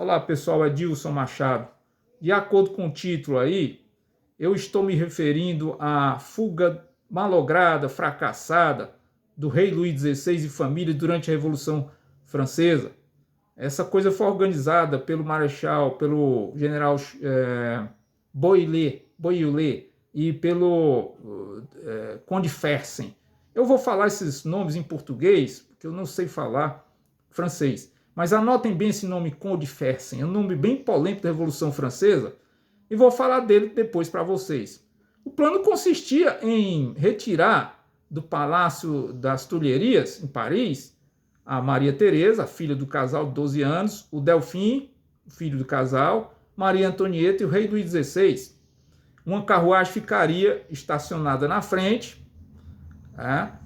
Olá pessoal, Edilson Machado. De acordo com o título aí, eu estou me referindo à fuga malograda, fracassada do rei Luís XVI e família durante a Revolução Francesa. Essa coisa foi organizada pelo Marechal, pelo General Boielé e pelo Conde Fersen. Eu vou falar esses nomes em português, porque eu não sei falar francês. Mas anotem bem esse nome, Conde Fersen, é um nome bem polêmico da Revolução Francesa, e vou falar dele depois para vocês. O plano consistia em retirar do Palácio das Tulherias, em Paris, a Maria Teresa, filha do casal de 12 anos, o Delfim, filho do casal, Maria Antonieta e o rei Luís XVI. Uma carruagem ficaria estacionada na frente,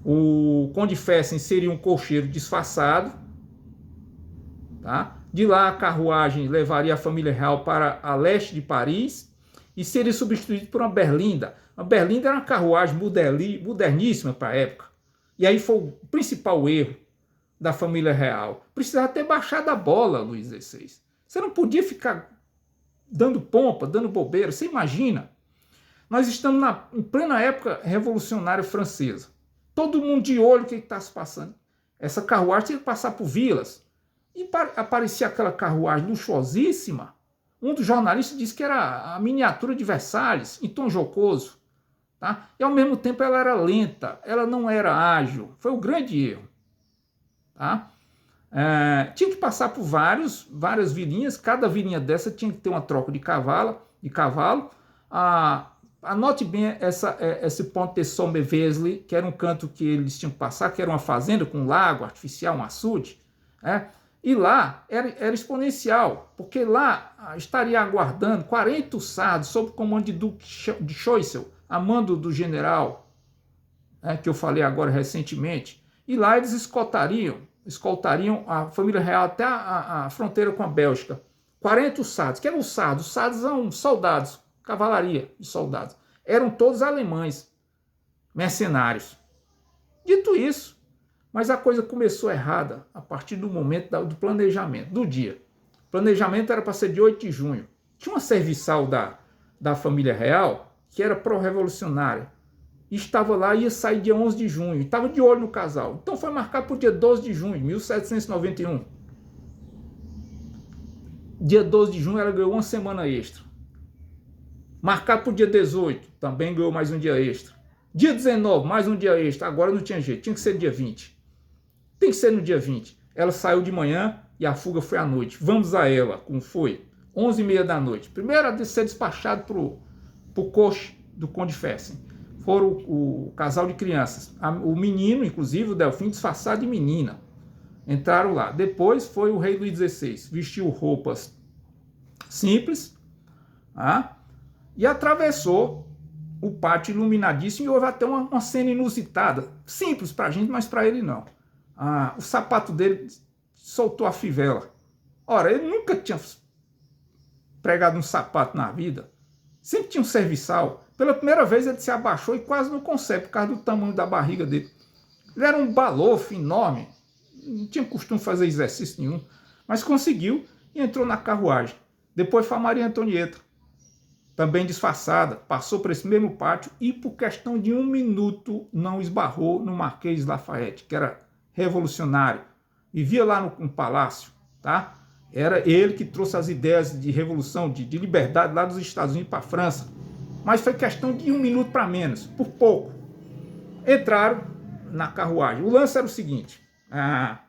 o Conde Fersen seria um cocheiro disfarçado, tá? De lá a carruagem levaria a família real para a leste de Paris e seria substituído por uma berlinda. A berlinda era uma carruagem moderníssima para a época. E aí foi o principal erro da família real. Precisava ter baixado a bola, Luís XVI. Você não podia ficar dando pompa, dando bobeira. Você imagina? Nós estamos em plena época revolucionária francesa. Todo mundo de olho o que está se passando. Essa carruagem tinha que passar por vilas. E aparecia aquela carruagem luxuosíssima. Um dos jornalistas disse que era a miniatura de Versalhes, em tom jocoso. Tá? E ao mesmo tempo ela era lenta, ela não era ágil. Foi o grande erro. Tá? Tinha que passar por várias vilinhas. Cada vilinha dessa tinha que ter uma troca de cavalo. Anote bem esse ponto de Somme-Vesle, que era um canto que eles tinham que passar, que era uma fazenda com um lago artificial, um açude. E lá era exponencial, porque lá estaria aguardando 40 ussados sob o comando de Duque de Choiseul, a mando do general, que eu falei agora recentemente. E lá eles escoltariam a família real até a fronteira com a Bélgica. 40 ussados. Que eram ussados? Ussados são soldados, cavalaria de soldados. Eram todos alemães, mercenários. Dito isso, mas a coisa começou errada a partir do momento do planejamento, do dia. O planejamento era para ser de 8 de junho. Tinha uma serviçal da família real que era pró-revolucionária. Estava lá e ia sair dia 11 de junho. Estava de olho no casal. Então foi marcado para o dia 12 de junho, 1791. Dia 12 de junho ela ganhou uma semana extra. Marcado para o dia 18, também ganhou mais um dia extra. Dia 19, mais um dia extra. Agora não tinha jeito, tinha que ser dia 20. Tem que ser no dia 20. Ela saiu de manhã e a fuga foi à noite. Vamos a ela, como foi? 11h30 da noite. Primeiro a ser despachado para o coche do Conde Fersen. Foram o casal de crianças. O menino, inclusive, o Delfim, disfarçado de menina. Entraram lá. Depois foi o rei Luís XVI. Vestiu roupas simples. E atravessou o pátio iluminadíssimo e houve até uma cena inusitada. Simples para a gente, mas para ele não. O sapato dele soltou a fivela. Ora, ele nunca tinha pregado um sapato na vida. Sempre tinha um serviçal. Pela primeira vez ele se abaixou e quase não consegue, por causa do tamanho da barriga dele. Ele era um balofo enorme. Não tinha costume de fazer exercício nenhum. Mas conseguiu e entrou na carruagem. Depois foi a Maria Antonieta, também disfarçada. Passou por esse mesmo pátio e por questão de 1 minuto não esbarrou no Marquês Lafayette, que era revolucionário, vivia lá no palácio, tá? Era ele que trouxe as ideias de revolução, de liberdade lá dos Estados Unidos para a França, mas foi questão de 1 minuto para menos, por pouco. Entraram na carruagem. O lance era o seguinte: a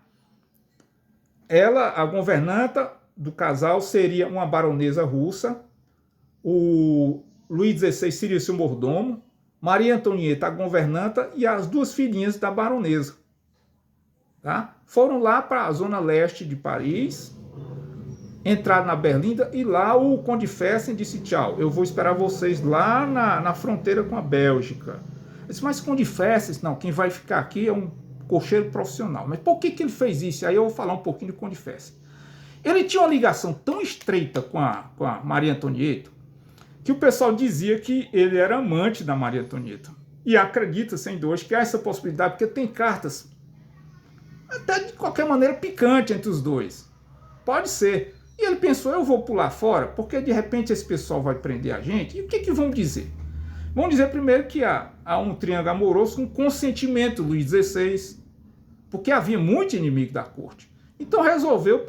governanta do casal seria uma baronesa russa, o Luís XVI seria seu mordomo, Maria Antonieta a governanta e as 2 filhinhas da baronesa. Tá? Foram lá para a zona leste de Paris, entraram na Berlinda e lá o Conde Fersen disse: tchau, eu vou esperar vocês lá na fronteira com a Bélgica. Eu disse: mas Conde Fersen, não, quem vai ficar aqui é um cocheiro profissional. Mas por que ele fez isso? Aí eu vou falar um pouquinho do Conde Fersen. Ele tinha uma ligação tão estreita com a Maria Antonieta que o pessoal dizia que ele era amante da Maria Antonieta. E acredita-se ainda hoje que há essa possibilidade, porque tem cartas até de qualquer maneira picante entre os dois. Pode ser. E ele pensou, eu vou pular fora, porque de repente esse pessoal vai prender a gente. E o que vão dizer? Vão dizer primeiro que há um triângulo amoroso com consentimento do Luís XVI, porque havia muito inimigo da corte. Então resolveu,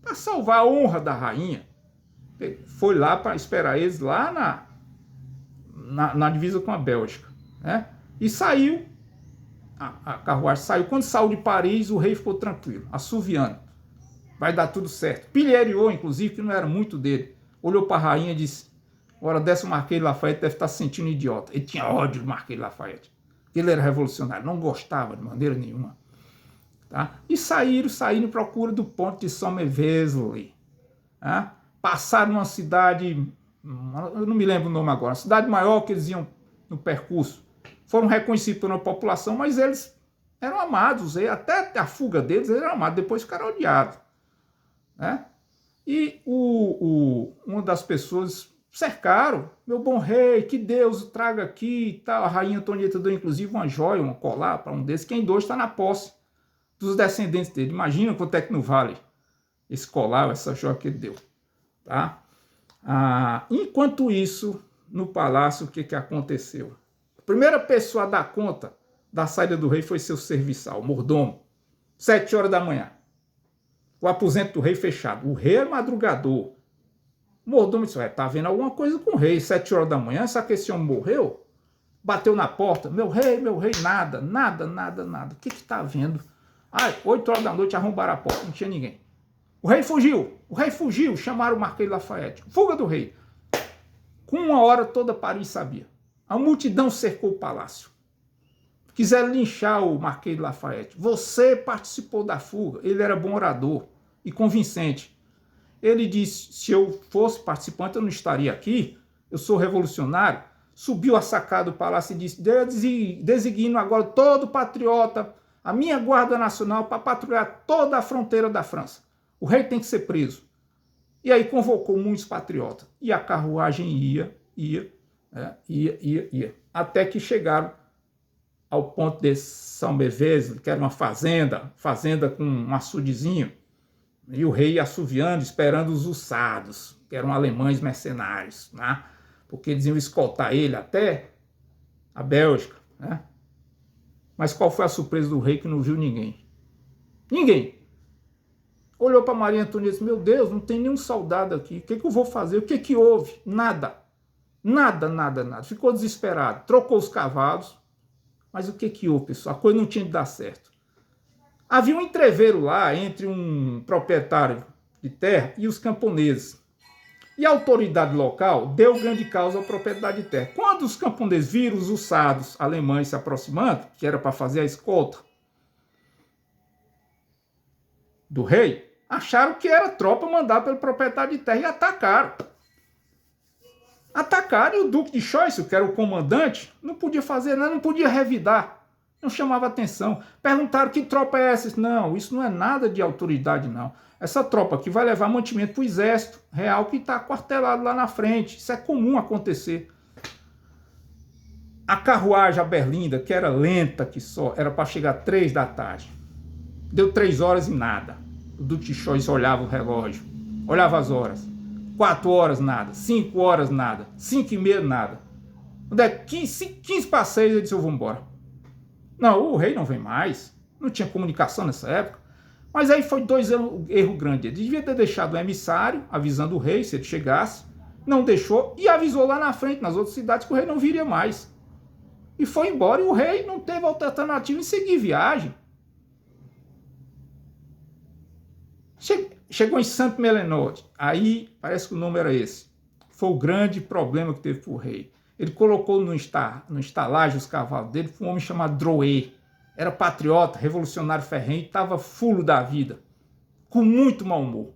para salvar a honra da rainha, foi lá para esperar eles lá na divisa com a Bélgica, né? E saiu, a carruagem saiu. Quando saiu de Paris, o rei ficou tranquilo, assoviando. Vai dar tudo certo. Pilheriot, inclusive, que não era muito dele, olhou para a rainha e disse, hora dessa o Marquês de Lafayette deve estar se sentindo idiota. Ele tinha ódio do Marquês de Lafayette. Ele era revolucionário, não gostava de maneira nenhuma. Tá? E saíram em procura do ponte de Somerville. Tá? Passaram numa cidade, eu não me lembro o nome agora, cidade maior que eles iam no percurso. Foram reconhecidos pela população, mas eles eram amados. Até a fuga deles, eles eram amados, depois ficaram odiados. Né? E uma das pessoas cercaram, meu bom rei, que Deus o traga aqui e tal. A rainha Antonieta deu inclusive uma joia, um colar para um desses, que ainda hoje está na posse dos descendentes dele. Imagina quanto é que não vale esse colar, essa joia que ele deu. Tá? Enquanto isso, no palácio, o que aconteceu? A primeira pessoa a dar conta da saída do rei foi seu serviçal, o mordomo. 7 horas da manhã. O aposento do rei fechado. O rei é madrugador. O mordomo disse, tá vendo alguma coisa com o rei, 7 horas da manhã, sabe que esse homem morreu? Bateu na porta, meu rei, nada. O que tá vendo? 8 horas da noite arrombaram a porta, não tinha ninguém. O rei fugiu, chamaram o Marquês de Lafayette. Fuga do rei. Com 1 hora toda Paris sabia. A multidão cercou o palácio. Quiseram linchar o Marquês de Lafayette. Você participou da fuga. Ele era bom orador e convincente. Ele disse, se eu fosse participante, eu não estaria aqui. Eu sou revolucionário. Subiu a sacada do palácio e disse, designo agora todo patriota, a minha Guarda Nacional, para patrulhar toda a fronteira da França. O rei tem que ser preso. E aí convocou muitos patriotas. E a carruagem ia. Até que chegaram ao ponto de Somerville, que era uma fazenda com um açudezinho. E o rei assoviando, esperando os uçados, que eram alemães mercenários, né? Porque eles iam escoltar ele até a Bélgica. Né? Mas qual foi a surpresa do rei que não viu ninguém? Ninguém. Olhou para Maria Antonieta e disse, meu Deus, não tem nenhum soldado aqui. O que eu vou fazer? O que houve? Nada. Nada. Ficou desesperado. Trocou os cavalos. Mas o que houve, pessoal? A coisa não tinha de dar certo. Havia um entreveiro lá entre um proprietário de terra e os camponeses. E a autoridade local deu grande causa ao proprietário de terra. Quando os camponeses viram os uçados alemães se aproximando, que era para fazer a escolta do rei, acharam que era tropa mandada pelo proprietário de terra e atacaram. Atacaram e o Duque de Choiseul, que era o comandante, não podia fazer nada, não podia revidar. Não chamava atenção. Perguntaram que tropa é essa? Não, isso não é nada de autoridade, não. Essa tropa aqui vai levar mantimento para o exército real que está aquartelado lá na frente. Isso é comum acontecer. A carruagem, a berlinda, que era lenta que só, era para chegar 3 da tarde. Deu 3 horas e nada. O Duque de Choiseul olhava o relógio, olhava as horas. 4 horas, nada. 5 horas, nada. 5h30, nada. Quando é 15 para 6, ele disse, eu vou embora. Não, o rei não vem mais. Não tinha comunicação nessa época. Mas aí foi 2 anos, erro grande. Ele devia ter deixado o emissário, avisando o rei, se ele chegasse. Não deixou e avisou lá na frente, nas outras cidades, que o rei não viria mais. E foi embora e o rei não teve alternativa em seguir viagem. Chegou em Saint-Mélenot. Aí, parece que o nome era esse. Foi o grande problema que teve para o rei. Ele colocou no estalagem os cavalos dele, foi um homem chamado Drouet. Era patriota, revolucionário ferrenho, estava fulo da vida, com muito mau humor.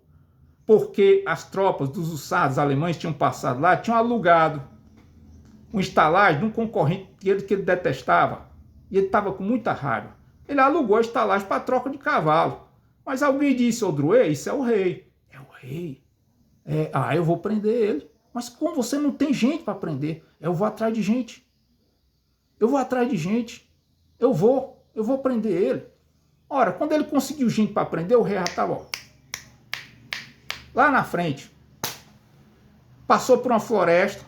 Porque as tropas dos uçados alemães tinham passado lá, tinham alugado um estalagem de um concorrente que ele detestava. E ele estava com muita raiva. Ele alugou a estalagem para troca de cavalo. Mas alguém disse ao Drouet, isso é o rei. É o rei. Eu vou prender ele. Mas como você não tem gente para prender? Eu vou atrás de gente. Eu vou prender ele. Ora, quando ele conseguiu gente para prender, o rei já estava Lá na frente, passou por uma floresta,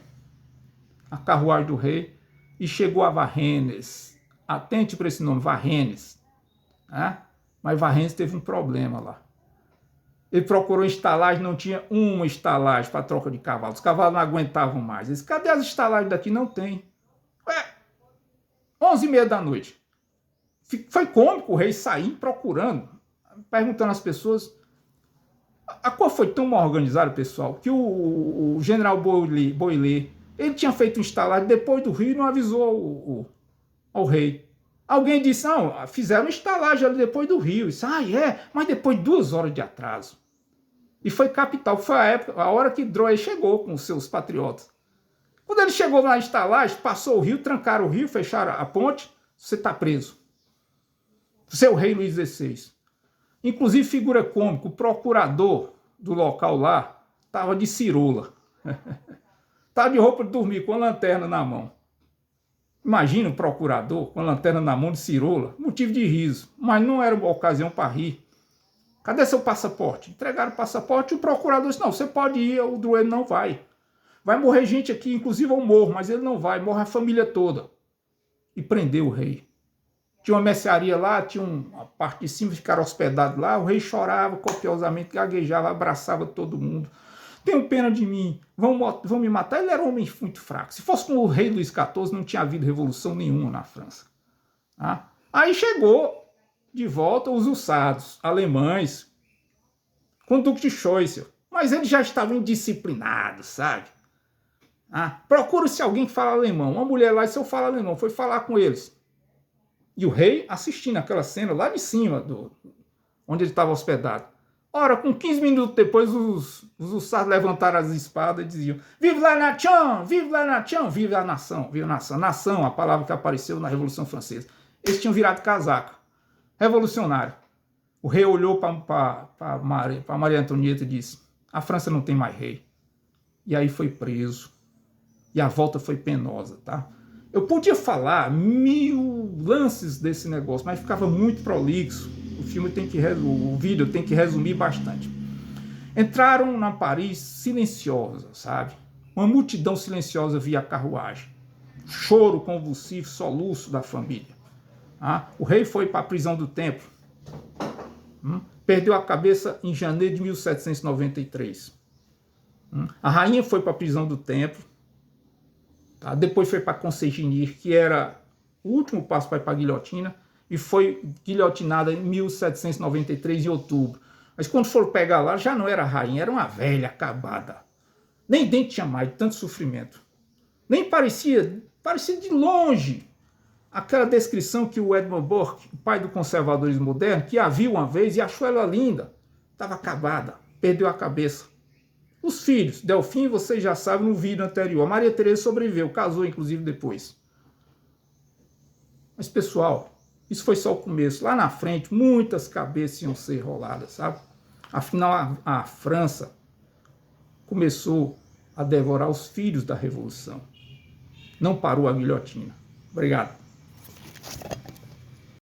a carruagem do rei, e chegou a Varrennes. Atente para esse nome, Varrennes. Né? Mas Varrennes teve um problema lá. Ele procurou estalagem, não tinha uma estalagem para troca de cavalo. Os cavalos não aguentavam mais. Ele disse, cadê as estalagens daqui? Não tem. 11h30 da noite. Foi cômico o rei sair procurando, perguntando às pessoas. A cor foi tão mal organizada, pessoal, que o general Boilé, ele tinha feito um estalagem depois do rio e não avisou ao rei. Alguém disse, não, fizeram estalagem ali depois do rio. Disse, mas depois de 2 horas de atraso. E foi capital, foi a hora que Drouet chegou com os seus patriotas. Quando ele chegou na estalagem, passou o rio, trancaram o rio, fecharam a ponte, você está preso. Você é o rei Luís XVI. Inclusive, figura cômica, o procurador do local lá estava de cirola. Estava de roupa de dormir, com a lanterna na mão. Imagina um procurador com a lanterna na mão de cirola, motivo de riso, mas não era uma ocasião para rir. Cadê seu passaporte? Entregaram o passaporte e o procurador disse, não, você pode ir, o Drouet não vai. Vai morrer gente aqui, inclusive eu morro, mas ele não vai, morre a família toda. E prendeu o rei. Tinha uma mercearia lá, tinha uma parte de cima, ficaram hospedados lá, o rei chorava copiosamente, gaguejava, abraçava todo mundo. Tenham pena de mim, vão me matar. Ele era um homem muito fraco. Se fosse com o rei Luís XIV, não tinha havido revolução nenhuma na França. Tá? Aí chegou de volta os usados alemães, com o Duque de Choiseul. Mas eles já estavam indisciplinados, sabe? Procura-se alguém que fala alemão. Uma mulher lá, se eu falo alemão, foi falar com eles. E o rei assistindo aquela cena lá de cima, onde ele estava hospedado. Ora, com 15 minutos depois, os usados levantaram as espadas e diziam, vive la nation, vive la nation, vive a nação, vive a nação. Nação, a palavra que apareceu na Revolução Francesa. Eles tinham virado casaca. Revolucionário. O rei olhou para Maria Antonieta e disse, a França não tem mais rei. E aí foi preso. E a volta foi penosa, tá? Eu podia falar 1000 lances desse negócio, mas ficava muito prolixo. O vídeo tem que resumir bastante. Entraram na Paris silenciosa, sabe? Uma multidão silenciosa via a carruagem. Choro convulsivo, soluço da família. O rei foi para a prisão do Templo. Perdeu a cabeça em janeiro de 1793. A rainha foi para a prisão do Templo. Tá? Depois foi para Consenginir, que era o último passo para ir para a guilhotina, e foi guilhotinada em 1793, em outubro. Mas quando foram pegar lá, já não era rainha, era uma velha acabada. Nem dente tinha mais, de tanto sofrimento. Nem parecia de longe aquela descrição que o Edmund Burke, o pai do conservadorismo moderno, que a viu uma vez e achou ela linda. Estava acabada, perdeu a cabeça. Os filhos, Delfim, vocês já sabem no vídeo anterior. A Maria Teresa sobreviveu, casou inclusive depois. Mas pessoal, isso foi só o começo. Lá na frente, muitas cabeças iam ser roladas, sabe? Afinal, a França começou a devorar os filhos da Revolução. Não parou a guilhotina. Obrigado.